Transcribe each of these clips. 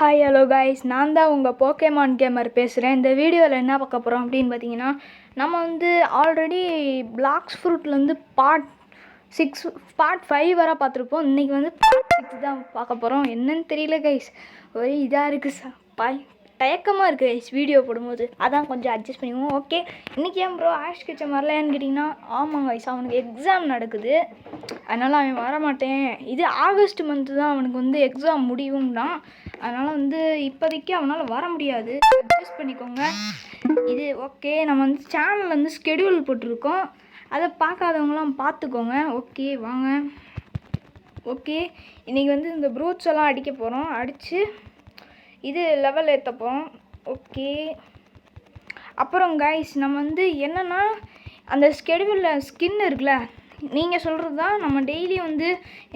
Hi hello guys, நான் தான் உங்கள் போக்கேமான் கேமர் பேசுகிறேன். இந்த வீடியோவில் என்ன பார்க்க போகிறோம் அப்படின்னு பார்த்தீங்கன்னா, நம்ம ஆல்ரெடி பிளாக்ஸ் ஃப்ரூட்லேருந்து பார்ட் 5 வரை பார்த்துருப்போம். இன்றைக்கி பார்ட் 6 தான் பார்க்க போகிறோம். என்னன்னு தெரியல கைஸ், ஒரே இதாக இருக்குது, தயக்கமாக இருக்குது கைஸ் வீடியோ போடும்போது. அதான் கொஞ்சம் அட்ஜஸ்ட் பண்ணிக்குவோம். ஓகே, இன்றைக்கி ஏன் ப்ரோ ஆஷ் கிச்சன் வரலையான்னு கேட்டிங்கன்னா, ஆமாம் கைஸ், அவனுக்கு எக்ஸாம் நடக்குது, அதனால் அவன் வரமாட்டேன். இது ஆகஸ்ட் மந்த்து தான் அவனுக்கு எக்ஸாம் முடியும் தான். அதனால் இப்போதைக்கு அவனால் வர முடியாது, அட்ஜஸ்ட் பண்ணிக்கோங்க. இது ஓகே, நம்ம சேனலில் ஸ்கெடியூல் போட்டிருக்கோம், அதை பார்க்காதவங்களாம் பார்த்துக்கோங்க. ஓகே வாங்க. ஓகே, இன்றைக்கி இந்த ப்ரூட்ஸ் எல்லாம் அடிக்க போகிறோம், அடித்து இது லெவல் ஏற்ற போகிறோம். ஓகே, அப்புறம் கைஸ் நம்ம என்னென்னா, அந்த ஸ்கெடியூலில் ஸ்கின் இருக்குல்ல, நீங்கள் சொல்கிறது தான். நம்ம டெய்லியும்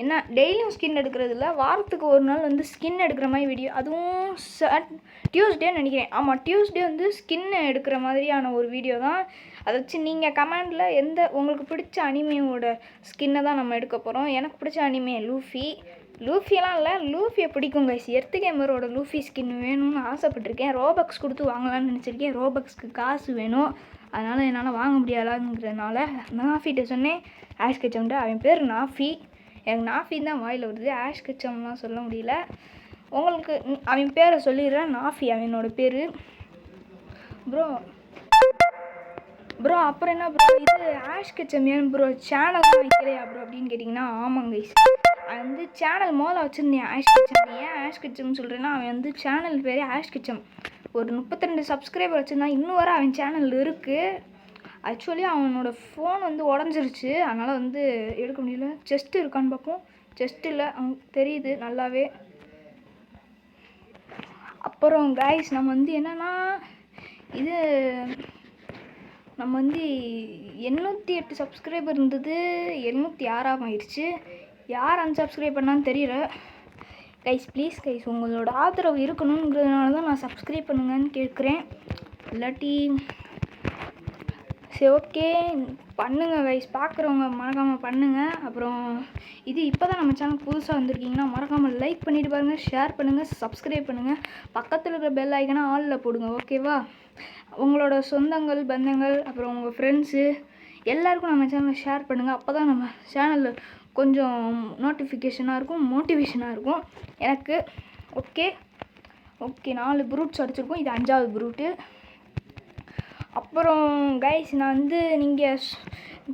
என்ன டெய்லியும் ஸ்கின் எடுக்கிறது இல்லை, வாரத்துக்கு ஒரு நாள் ஸ்கின் எடுக்கிற மாதிரி வீடியோ, அதுவும் டியூஸ்டேன்னு நினைக்கிறேன். ஆமாம், டியூஸ்டே ஸ்கின் எடுக்கிற மாதிரியான ஒரு வீடியோ தான். அதை வச்சு நீங்கள் கமெண்டில் உங்களுக்கு பிடிச்ச அனிமையோட ஸ்கின்னை தான் நம்ம எடுக்க போகிறோம். எனக்கு பிடிச்ச அனிமே லூஃபியெல்லாம் இல்லை, லூஃபியை பிடிக்கும் கைஸ். எர்த் கேமரோட லூஃபி ஸ்கின் வேணும்னு ஆசைப்பட்டிருக்கேன். ரோபக்ஸ் கொடுத்து வாங்கலான்னு நினச்சிருக்கேன். ரோபக்ஸ்க்கு காசு வேணும், அதனால் என்னால் வாங்க முடியாதாங்கிறதுனால நாஃபிகிட்ட சொன்னேன். ஆஷ் கெச்சம்ட்டு, அவன் பேர் நாஃபி, எனக்கு நாஃபின்னு தான் வாயில் வருது, ஆஷ் கெச்சம்லாம் சொல்ல முடியல. உங்களுக்கு அவன் பேரை சொல்லிடுறேன், நாஃபி அவனோட பேர். ப்ரோ அப்புறம் என்ன ப்ரோ, இது ஆஷ் கெச்சம் ஏன் ப்ரோ சேனல் தான் வைக்கலையா ப்ரோ அப்படின்னு கேட்டிங்கன்னா, ஆமாங்க கைஸ், அவன் சேனல் மோல வச்சுருந்தேன் ஆஷ் கிச்சம். ஏன் ஆஷ் கிச்சம்னு சொல்கிறேன்னா, அவன் சேனல் பேரே ஆஷ் கிச்சம். ஒரு 32 சப்ஸ்கிரைபர் வச்சுருந்தான், இன்னும் வர அவன் சேனல் இருக்குது. ஆக்சுவலி அவனோட ஃபோன் உடஞ்சிருச்சு, அதனால் எடுக்க முடியல. செஸ்ட் இருக்கான்னு பார்ப்போம், செஸ்ட் இல்லை, தெரியுது நல்லாவே. அப்புறம் கைஸ் நம்ம என்னென்னா, இது நம்ம 808 சப்ஸ்கிரைபர் இருந்தது, 806 ஆயிடுச்சு. யார் அன்சப்ஸ்கிரைப் பண்ணான்னு தெரியல கைஸ். ப்ளீஸ் கைஸ், உங்களோட ஆதரவு இருக்கணுங்கிறதுனால தான் நான் சப்ஸ்கிரைப் பண்ணுங்கன்னு கேட்குறேன். இல்லாட்டி சரி ஓகே பண்ணுங்கள் கைஸ், பார்க்குறவங்க மறக்காமல் பண்ணுங்கள். அப்புறம் இது இப்போ தான் நம்ம சேனல் புதுசாக வந்திருக்கீங்கன்னா மறக்காமல் லைக் பண்ணிவிட்டு பாருங்கள், ஷேர் பண்ணுங்கள், சப்ஸ்கிரைப் பண்ணுங்கள், பக்கத்தில் இருக்கிற பெல் ஐக்கனை ஆலில் போடுங்க. ஓகேவா? உங்களோட சொந்தங்கள் பந்தங்கள் அப்புறம் உங்கள் ஃப்ரெண்ட்ஸு எல்லாருக்கும் நம்ம சேனலை ஷேர் பண்ணுங்கள். அப்போ தான் நம்ம சேனலில் கொஞ்சம் நோட்டிஃபிகேஷனாக இருக்கும், மோட்டிவேஷனாக இருக்கும் எனக்கு. ஓகே 4 ப்ரூட்ஸ் அடிச்சிருக்கோம், இது 5வது ப்ரூட்டு. அப்புறம் கைஸ் நான் நீங்கள்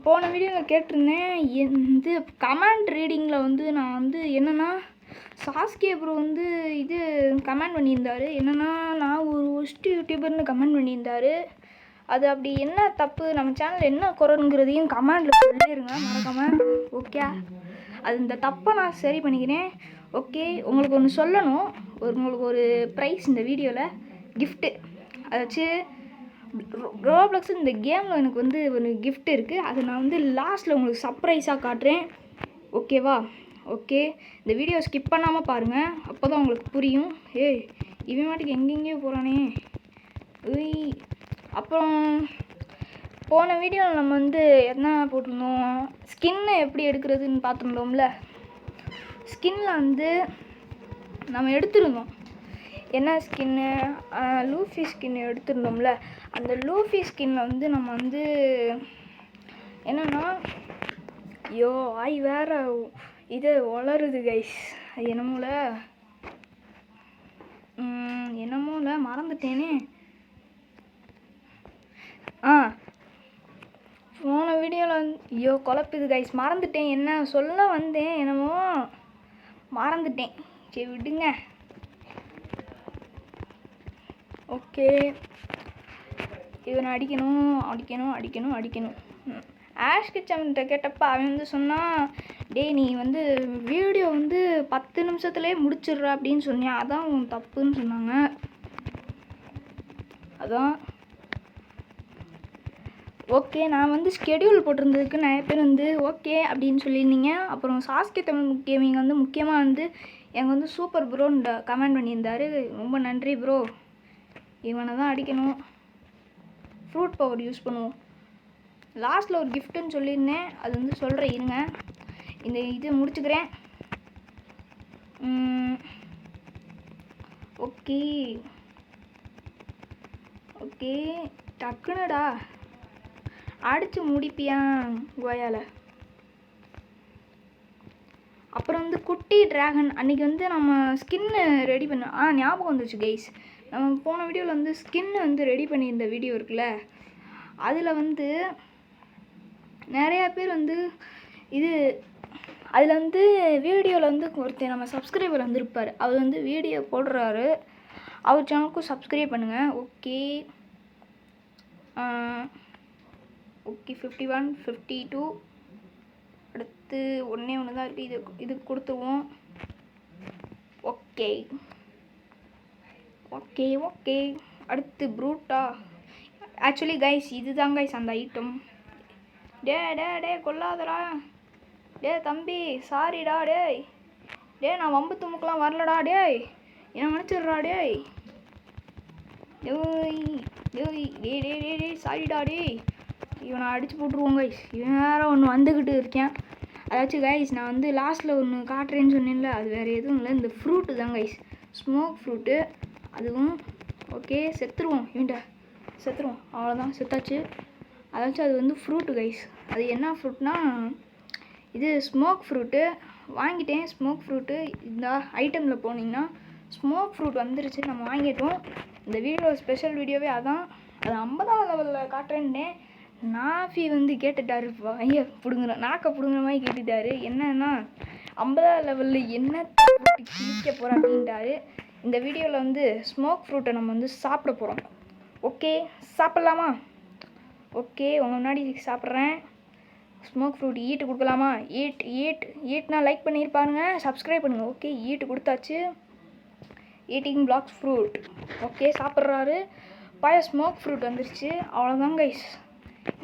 போன வீடியோவில் கேட்டிருந்தேன், கமெண்ட் ரீடிங்கில் நான் என்னென்னா, சாஸ்கே ப்ரோ இது கமெண்ட் பண்ணியிருந்தார், என்னென்னா நான் ஒரு ஒஸ்ட் யூடியூபர்னு கமெண்ட் பண்ணியிருந்தார். அது அப்படி என்ன தப்பு, நம்ம சேனல் என்ன குறைங்கிறதையும் கமெண்டில் சொல்லிடுங்க மறக்காமல். ஓகே, அது இந்த தப்பை நான் சரி பண்ணிக்கிறேன். ஓகே, உங்களுக்கு ஒன்று சொல்லணும், உங்களுக்கு ஒரு ப்ரைஸ் இந்த வீடியோவில் கிஃப்ட்டு, அதை வச்சு ரோப்ளக்ஸ் இந்த கேமில் எனக்கு ஒரு கிஃப்ட் இருக்குது, அது நான் லாஸ்ட்டில் உங்களுக்கு சர்ப்ரைஸாக காட்டுறேன். ஓகேவா? ஓகே, இந்த வீடியோ ஸ்கிப் பண்ணாமல் பாருங்கள், அப்போ தான் உங்களுக்கு புரியும். இவன் மாட்டுக்கு எங்கெங்கேயோ போகிறானே. அப்புறம் போன வீடியோவில் நம்ம என்ன போட்டிருந்தோம், ஸ்கின்னை எப்படி எடுக்கிறதுன்னு பார்த்துருந்தோம்ல. ஸ்கின்னில் நம்ம எடுத்துருந்தோம், என்ன ஸ்கின்னு, லூஃபி ஸ்கின் எடுத்துருந்தோம்ல. அந்த லூஃபி ஸ்கின்னில் நம்ம என்னென்னா, ஐயோ ஆய் வேறு இது வளருது கைஸ், அது என்னமோல மறந்துட்டேனே. போன வீடியோவில் ஐயோ குழப்புது கைஸ், மறந்துட்டேன், என்ன சொல்ல வந்தேன் என்னமோ மறந்துட்டேன், சரி விடுங்க. ஓகே, இவனை அடிக்கணும். ஆஷ் கிச்சன்கிட்ட கேட்டப்போ அவன் சொன்னான், டேய் நீ வீடியோ 10 நிமிஷத்துலேயே முடிச்சிடுற அப்படின்னு சொன்னியா, அதான் உன் தப்புன்னு சொன்னாங்க. அதான் ஓகே, நான் ஸ்கெடியூல் போட்டிருந்ததுக்கு நிறைய பேர் ஓகே அப்படின்னு சொல்லியிருந்தீங்க. அப்புறம் சாஸ்கே தமிழ் கேமிங் முக்கியமாக எனக்கு சூப்பர் ப்ரோன்னு கமெண்ட் பண்ணியிருந்தார், ரொம்ப நன்றி ப்ரோ. இவனை தான் அடிக்கணும், ஃப்ரூட் பவர் யூஸ் பண்ணுவோம். லாஸ்ட்டில் ஒரு கிஃப்ட்டுன்னு சொல்லியிருந்தேன், அது சொல்கிறேன் இருங்க, இந்த இது முடிச்சுக்கிறேன். ஓகே ஓகே டக்குனுடா அடித்து முடிப்பியா கோயால. அப்புறம் வந்து குட்டி ட்ராகன் அன்றைக்கி வந்து நம்ம ஸ்கின்னு ரெடி பண்ண ஞாபகம் வந்துச்சு கைஸ். நம்ம போன வீடியோவில் வந்து ஸ்கின்னு வந்து ரெடி பண்ணியிருந்த வீடியோ இருக்குல்ல, அதில் வந்து நிறையா பேர் வந்து அதில் வந்து வீடியோவில் வந்து ஒருத்தர் நம்ம சப்ஸ்கிரைபர் வந்திருப்பார். அவர் வந்து வீடியோ போடுறாரு. அவர் சேனலுக்கும் சப்ஸ்கிரைப் பண்ணுங்கள். ஓகே ஓகே 51 52 அடுத்து ஒன்று தான் இருக்குது. இது கொடுத்துருவோம். ஓகே ஓகே ஓகே அடுத்து ப்ரூட்டா. ஆக்சுவலி கைஸ் இதுதான் கைஸ் அந்த ஐட்டம். டே கொல்லாதடா. தம்பி சாரிடா. நான் வம்பு துமுக்கெலாம் வரலடா. என்ன நினச்சிடுறா. சாரிடா. இவனை அடித்து போட்டுருவோம் கைஸ். இவன் வேறு ஒன்று வந்துக்கிட்டு இருக்கேன். அதாச்சும் கைஸ் நான் வந்து லாஸ்ட்டில் ஒன்று காட்டுறேன்னு சொன்னேன்ல, அது வேறு எதுவும் இல்லை, இந்த ஃப்ரூட்டு தான் கைஸ், ஸ்மோக் ஃப்ரூட்டு. அதுவும் ஓகே செத்துருவோம். அவ்வளோதான் செத்தாச்சு. அதாச்சும் அது வந்து ஃப்ரூட்டு கைஸ். அது என்ன ஃப்ரூட்னா இது ஸ்மோக் ஃப்ரூட்டு. வாங்கிட்டேன் ஸ்மோக் ஃப்ரூட்டு. இந்த ஐட்டமில் போனீங்கன்னா ஸ்மோக் ஃப்ரூட் வந்துருச்சு, நம்ம வாங்கிட்டோம். இந்த வீடியோ ஸ்பெஷல் வீடியோவே அதான். அது 50ஆம் லெவலில் காட்டுறேன்னே நாஃபி வந்து கேட்டுட்டாரு. ஐயா நாக்கை பிடுங்குற மாதிரி கேட்டுட்டாரு. என்னன்னா 50ஆம் லெவலில் என்ன கிழிக்க போகிறேன் அப்படின்ட்டாரு. இந்த வீடியோவில் வந்து ஸ்மோக் ஃப்ரூட்டை நம்ம வந்து சாப்பிட போகிறோம். ஓகே சாப்பிட்லாமா? ஓகே உங்கள் முன்னாடி சாப்பிட்றேன். ஸ்மோக் ஃப்ரூட் ஈட்டு கொடுக்கலாமா? ஈட்னா லைக் பண்ணியிருப்பாருங்க, சப்ஸ்கிரைப் பண்ணுங்கள். ஓகே ஈட்டு கொடுத்தாச்சு. Eating Blox fruit. ஓகே சாப்பிட்றாரு. ஸ்மோக் ஃப்ரூட் வந்துருச்சு. அவ்வளோதான் கைஸ்,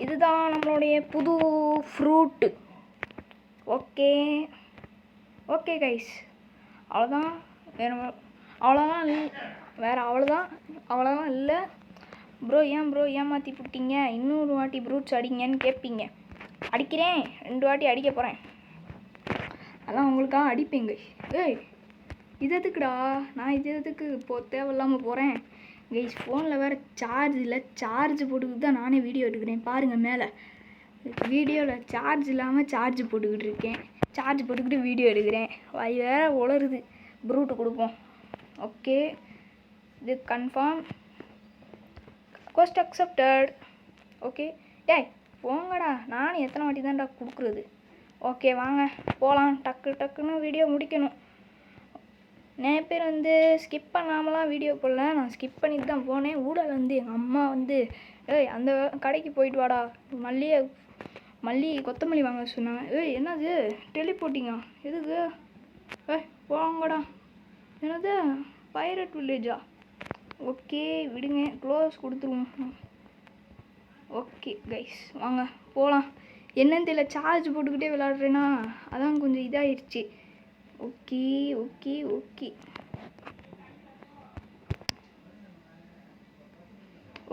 இதுதான் நம்மளுடைய புது ஃப்ரூட்டு. ஓகே ஓகே கைஸ் அவ்வளோதான். அவ்வளோதான் இல்லை ப்ரோ. ஏன் ப்ரோ ஏமாற்றி விட்டீங்க? இன்னொரு வாட்டி ப்ரூட்ஸ் அடிங்கன்னு கேட்பீங்க. அடிக்கிறேன். 2 வாட்டி அடிக்க போகிறேன். அதெல்லாம் உங்களுக்காக அடிப்பேங்க. இது எதுக்குடா? நான் இது எதுக்கு தேவையில்லாமல் போகிறேன் கைஸ். ஃபோனில் வேறு சார்ஜ் இல்லை. சார்ஜ் போட்டுக்கிட்டு தான் நானே வீடியோ எடுக்கிறேன். பாருங்கள் மேலே வீடியோவில் சார்ஜ் இல்லாமல் சார்ஜ் போட்டுக்கிட்டு இருக்கேன். சார்ஜ் போட்டுக்கிட்டு வீடியோ எடுக்கிறேன். வேறு உளருது. ப்ரூட்டு கொடுப்போம். ஓகே இது கன்ஃபார்ம். கோஸ்ட் அக்செப்டட். ஓகே போங்கடா. நானும் எத்தனை வாட்டி தான்டா கொடுக்குறது. ஓகே வாங்க போகலாம். டக்குன்னு வீடியோ முடிக்கணும். நிறைய பேர் வந்து ஸ்கிப் பண்ணாமலாம் வீடியோ போடல. நான் ஸ்கிப் பண்ணிட்டு தான் போனேன். ஊடால வந்து எங்கள் அம்மா வந்து அந்த கடைக்கு போயிட்டு வாடா, மல்லி கொத்தமல்லி வாங்க சொன்னாங்க. என்னது டெலிபோர்ட்டிங்கா? எதுக்கு? போங்கடா. என்னது பைரட் வில்லேஜா? ஓகே விடுங்க, க்ளோஸ் கொடுத்துருவோம். ஓகே கைஸ் வாங்க போகலாம். என்னன்னு தெரியல, சார்ஜ் போட்டுக்கிட்டே விளாட்றேன்னா அதான் கொஞ்சம் இதாகிடுச்சு. Okay okay okay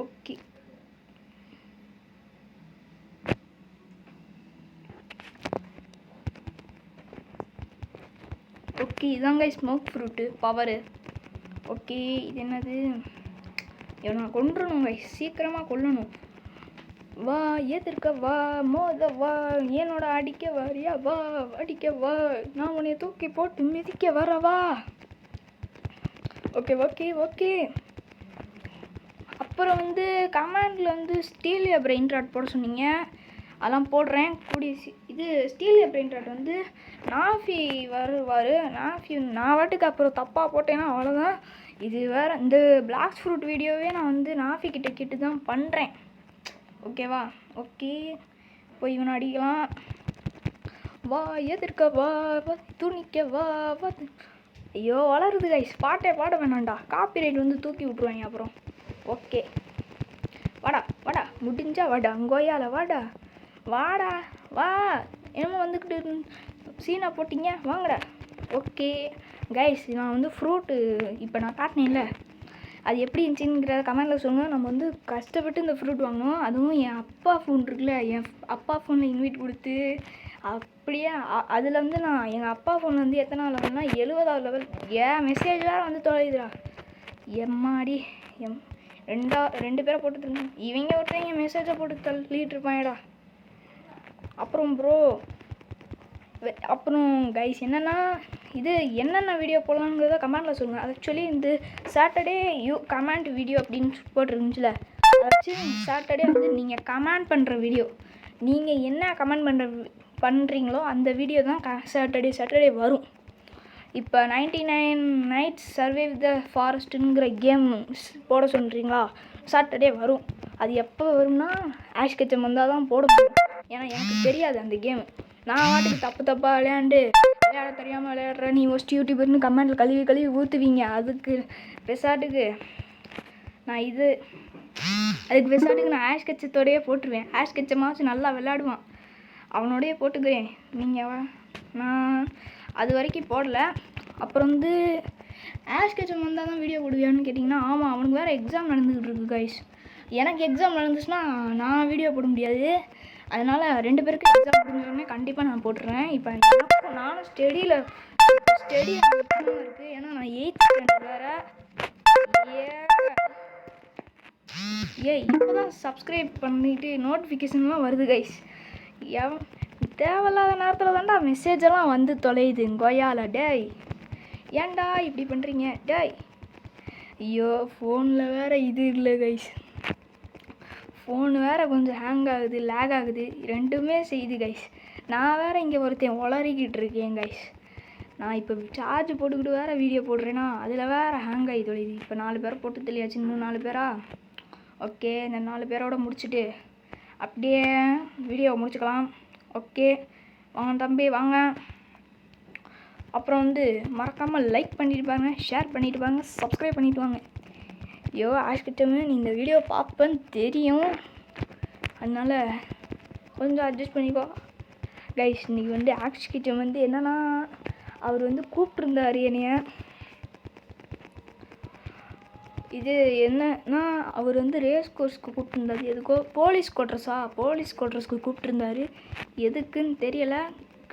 okay okay இதாங்க ஸ்மோக் ஃப்ரூட்டு பவரு. ஓகே இது என்னது? இவனை கொன்றணும் கைஸ், சீக்கிரமாக கொல்லணும். வா எதிர்க்க வா, மோத வா, என்னோட அடிக்க வாரியா? வா அடிக்க வா, நான் உன்னை தூக்கி போட்டு மிதிக்க வரவா? ஓகே ஓகே ஓகே அப்புறம் வந்து கமெண்டில் வந்து ஸ்டீலியா பிரெயின் ராட் போட சொன்னீங்க. அதெல்லாம் போடுறேன் கூடிய இது ஸ்டீலியா பிரெயின் ராட் வந்து நாஃபி வருவார். நான் வாட்டுக்கு அப்புறம் தப்பாக போட்டேன்னா அவ்வளோதான். இது வேறு இந்த பிளாக் ஃப்ரூட் வீடியோவே நான் வந்து நாஃபி கிட்ட கேட்டு தான் பண்ணுறேன். ஓகேவா? ஓகே போய் இவனை அடிக்கலாம். வா எதிர்க்க வா, துணிக்க வா. ஐயோ வளருது கைஸ். பாட்டே பாட வேணாண்டா, காப்பிரைட் வந்து தூக்கி விட்ருவாங்க அப்புறம். ஓகே வாடா முடிஞ்சா வாடா, அங்கோயால வாடா வா. என்னமோ வந்துக்கிட்டு சீனா போட்டிங்க, வாங்கடா. ஓகே கைஸ் நான் வந்து ஃப்ரூட்டு இப்போ நான் காட்டினேன்ல, அது எப்படி இருந்துச்சுங்கிற கமெண்டில் சொல்லுங்கள். நம்ம வந்து கஷ்டப்பட்டு இந்த ஃப்ரூட் வாங்கினோம். அதுவும் என் அப்பா ஃபோன் இருக்குல்ல, என் அப்பா ஃபோனில் இன்வைட் கொடுத்து அப்படியே அதில் வந்து நான் எங்கள் அப்பா ஃபோனில் வந்து எத்தனை லெவல்னால் 70ஆவது லெவல். மெசேஜ் வேறு வந்து தொலைதுடா. எம்மாடி ரெண்டு பேரை போட்டு இவங்க ஒருத்தவங்க மெசேஜை போட்டு தள்ளிட்டு இருப்பாங்கடா. அப்புறம் ப்ரோ அப்புறம் கைஸ் என்னென்னா இது என்னென்ன வீடியோ போடலாங்கிறத கமெண்டில் சொல்லுங்கள். ஆக்சுவலி இந்த சாட்டர்டே கமெண்ட் வீடியோ அப்படின்னு போட்டுருந்துச்சுல, அதை வச்சு சாட்டர்டே வந்து நீங்கள் கமெண்ட் பண்ணுற வீடியோ, நீங்கள் என்ன கமெண்ட் பண்ணுறீங்களோ அந்த வீடியோ தான் சாட்டர்டே வரும். இப்போ 99 நைட்ஸ் சர்வே வித் த ஃபாரஸ்ட்டுங்கிற கேம் போட சொல்கிறீங்களா, சாட்டர்டே வரும். அது எப்போ வரும்னா ஆஷ் கெச்சம் வந்தால் தான் போட முடியும். ஏன்னா எனக்கு தெரியாது அந்த கேமு. நான் வாட்டுக்கு தப்பாக விளையாட தெரியாமல் விளையாடுறேன், நீ ஒஸ்ட் யூடியூபர்னு கமெண்டில் கழுவி ஊற்றுவீங்க. அதுக்கு ரெசார்ட்டுக்கு நான் ஆஷ் கெச்சத்தோடையே போட்டுருவேன். ஆஷ் கெச்சமாச்சும் நல்லா விளையாடுவான், அவனோடையே போட்டுக்கிறேன். நான் அது வரைக்கும் போடல. அப்புறம் வந்து ஆஷ் கெச்சம் வந்தால் தான் வீடியோ போடுவியான்னு கேட்டிங்கன்னா, ஆமாம், அவனுக்கு வேறு எக்ஸாம் நடந்துக்கிட்டு இருக்கு கைஸ். எனக்கு எக்ஸாம் நடந்துச்சுன்னா நான் வீடியோ போட முடியாது. அதனால் 2 பேருக்கு எக்ஸாம் முடிஞ்சோடனே கண்டிப்பாக நான் போட்டுறேன். இப்போ நானும் ஸ்டடி இருக்குது. ஏன்னா நான் 8th ஸ்டாண்டர்ட் வேறு. இப்போ தான் சப்ஸ்கிரைப் பண்ணிவிட்டு நோட்டிஃபிகேஷன்லாம் வருது கைஸ். தேவையில்லாத நேரத்தில் தான்டா மெசேஜெல்லாம் வந்து தொலையுது கொய்யால. டேய் ஏன்டா இப்படி பண்ணுறீங்க டேய்? ஐயோ ஃபோனில் வேறு இது இல்லை கைஸ், ஃபோன் வேறு கொஞ்சம் ஹேங் ஆகுது, லேக் ஆகுது, ரெண்டுமே செய்யுது கைஸ். நான் வேறு இங்கே ஒருத்தன் உளறிக்கிட்டு இருக்கேன் கைஸ். நான் இப்போ சார்ஜ் போட்டுக்கிட்டு வேறு வீடியோ போடுறேன்னா அதில் வேறு ஹேங் ஆகி தொலையுது. இப்போ 4 பேரை போட்டு தெளியாச்சு, இன்னும் 4 பேரா? ஓகே, இந்த 4 பேரோட முடிச்சுட்டு அப்படியே வீடியோவை முடிச்சுக்கலாம். ஓகே வாங்க தம்பி வாங்க. அப்புறம் வந்து மறக்காமல் லைக் பண்ணிட்டு வாங்க, ஷேர் பண்ணிட்டு வாங்க, சப்ஸ்கிரைப் பண்ணிட்டு வாங்க. ஐயோ ஆஷ் கெச்சம் நீ இந்த வீடியோ பார்ப்பேன்னு தெரியும், அதனால் கொஞ்சம் அட்ஜஸ்ட் பண்ணிக்கோ கைஸ். இன்றைக்கி வந்து ஆஷ் கெச்சம் வந்து என்னென்னா, அவர் வந்து கூப்பிட்ருந்தார் என்னைய. இது என்னன்னா, அவர் வந்து ரேஸ் கோர்ஸ்க்கு கூப்பிட்டுருந்தாரு. எதுக்கோ போலீஸ் குவார்ட்டர்ஸ்க்கு கூப்பிட்டுருந்தாரு. எதுக்குன்னு தெரியலை.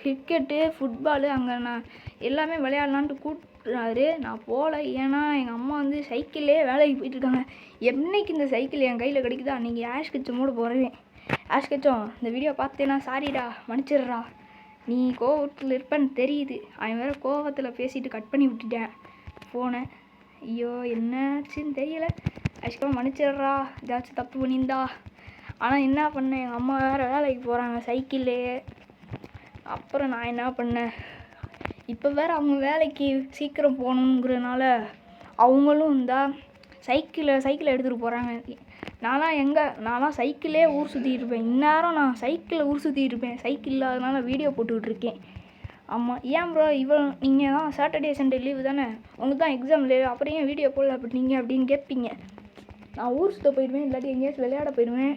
கிரிக்கெட்டு, ஃபுட்பாலு அங்கே நான் எல்லாமே விளையாடலான்ட்டு கூப்பிட்றாரு. நான் போகல. ஏன்னா எங்கள் அம்மா வந்து சைக்கிள்லேயே வேலைக்கு போயிட்டுருக்காங்க. என்றைக்கு இந்த சைக்கிள் என் கையில் கிடைக்குதோ அன்றைக்கி ஆஷ் கெச்சமோடு போகிறேன். ஆஷ் கெச்சம் இந்த வீடியோ பார்த்தேன்னா சாரிடா, மன்னிச்சிடுறா. நீ கோவத்தில் இருப்பேன்னு தெரியுது. அவன் வேறு கோவத்தில் பேசிட்டு கட் பண்ணி விட்டுட்டேன் ஃபோனை. ஐயோ என்னாச்சுன்னு தெரியல. ஆக்சுவலாக மன்னிச்சிடுறா, ஏதாச்சும் தப்பு பண்ணியிருந்தா. ஆனால் என்ன பண்ணேன், எங்கள் அம்மா வேறு வேலைக்கு போகிறாங்க சைக்கிள்லே. அப்புறம் நான் என்ன பண்ணேன், இப்போ வேறு அவங்க வேலைக்கு சீக்கிரம் போகணுங்கிறனால அவங்களும் இருந்தால் சைக்கிளை எடுத்துகிட்டு போகிறாங்க. நான்லாம் சைக்கிளே ஊர் சுற்றிட்டு இருப்பேன். இந்நேரம் நான் சைக்கிளில் ஊர் சுற்றிட்டு இருப்பேன். சைக்கிள் இல்லாதனால வீடியோ போட்டுக்கிட்டுருக்கேன். ஆமாம், ஏன் ப்ரோ நீங்கள் தான் சாட்டர்டே சண்டே லீவு தானே, உங்களுக்கு தான் எக்ஸாம் லீவு, அப்புறம் ஏன் வீடியோ போடல அப்படின்னு கேட்பீங்க. நான் ஊர் சுற்ற போயிடுவேன், இல்லாட்டி எங்கேயாச்சும் விளையாட போயிடுவேன்.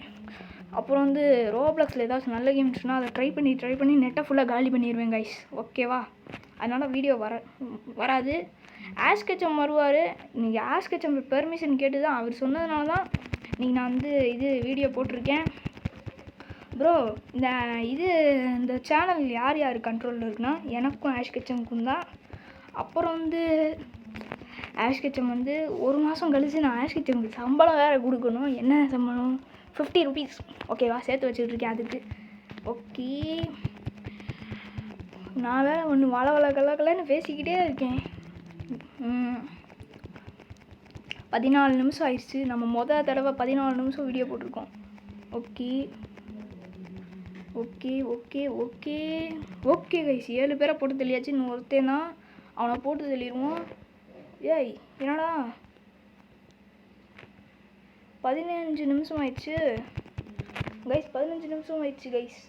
அப்புறம் வந்து ரோப்ளாக்ஸில் ஏதாச்சும் நல்ல கேம்ஸ்னால் அதை ட்ரை பண்ணி நெட்டை ஃபுல்லாக காலி பண்ணிடுவேன் கைஸ். ஓகேவா? அதனால் வீடியோ வராது. ஆஷ் கெச்சம் வருவார். இன்றைக்கி ஆஷ் கெச்சம் பெர்மிஷன் கேட்டு தான், அவர் சொன்னதுனால தான் இன்றைக்கி நான் வந்து வீடியோ போட்டிருக்கேன். ப்ரோ இந்த சேனல் யார் கண்ட்ரோலில் இருக்குன்னா எனக்கும் ஆஷ் கெச்சமுக்கும் தான். அப்புறம் வந்து ஆஷ் கெச்சம் வந்து 1 மாதம் கழிச்சு நான் ஆஷ் கெச்சமுக்கு சம்பளம் வேறு கொடுக்கணும். என்ன சம்பளம்? 50 rupees. ஓகேவா? சேர்த்து வச்சுட்ருக்கேன் அதுக்கு. ஓகே, நான் வேறு ஒன்று வளன்னு பேசிக்கிட்டே இருக்கேன். 14 நிமிஷம் ஆயிடுச்சு. நம்ம தடவை 14 நிமிஷம் வீடியோ போட்டிருக்கோம். ஓகே கைஸ், 7 பேரை போட்டு தெளியாச்சு. இன்னும் ஒருத்தன் தான், அவனை போட்டு தெளிடுவோம். ஏய் என்னடா 15 நிமிஷம் ஆயிடுச்சு கைஸ். 15 நிமிஷம் ஆயிடுச்சு கைஸ்.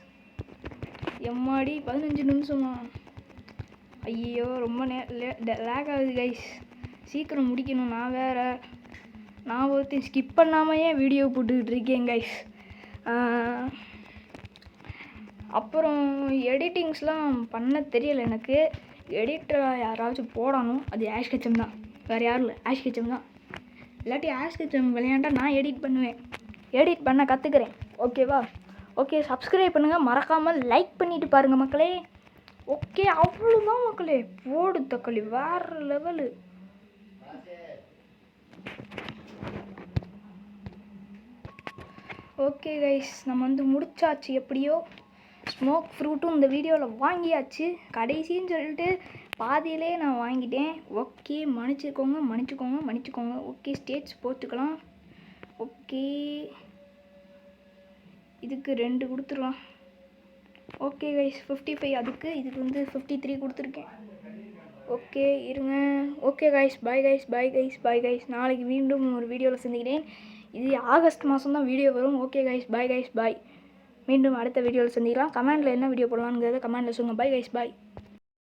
எம்மாடி 15 நிமிஷமா? ஐயோ ரொம்ப லேக் ஆகுது கைஸ். சீக்கிரம் முடிக்கணும். நான் ஒருத்தன் ஸ்கிப் பண்ணாமையே வீடியோ போட்டுக்கிட்டு இருக்கேன் கைஸ். அப்புறம் எடிட்டிங்ஸ்லாம் பண்ண தெரியலை எனக்கு. எடிட்டராக யாராச்சும் போடணும். அது ஆஷ் கெச்சம் தான், வேறு யாரும் இல்லை, ஆஷ் கெச்சம் தான். இல்லாட்டி ஆஷ் கெச்சம் விளையாண்டா நான் எடிட் பண்ணுவேன். எடிட் பண்ண கற்றுக்கிறேன். ஓகேவா? ஓகே, சப்ஸ்கிரைப் பண்ணுங்கள், மறக்காமல் லைக் பண்ணிவிட்டு பாருங்கள் மக்களே. ஓகே, அவ்வளோதான் மக்களே. போடு தக்காளி வேறு லெவலு. ஓகே கைஸ், நம்ம வந்து முடிச்சாச்சு. எப்படியோ ஸ்மோக் ஃப்ரூட்டும் இந்த வீடியோவில் வாங்கியாச்சு. கடைசின்னு சொல்லிட்டு பாதியிலே நான் வாங்கிட்டேன். ஓகே, மன்னிச்சுக்கோங்க. ஓகே, ஸ்டேட்ஸ் போட்டுக்கலாம். ஓகே, இதுக்கு 2 கொடுத்துடலாம். ஓகே கைஸ், 55 அதுக்கு, இதுக்கு வந்து 53 கொடுத்துருக்கேன். ஓகே இருங்க. Okay guys, bye guys. நாளைக்கு மீண்டும் ஒரு வீடியோவில் சந்திக்கிறேன். இது ஆகஸ்ட் மாதம் தான் வீடியோ வரும். ஓகே கைஸ், பாய். மீண்டும் அடுத்த வீடியோவில் சந்திக்கலாம். கமெண்டில் என்ன வீடியோ போடலாங்கிறத கமெண்டில் சொல்லுங்கள். பாய் கைஸ், பாய்.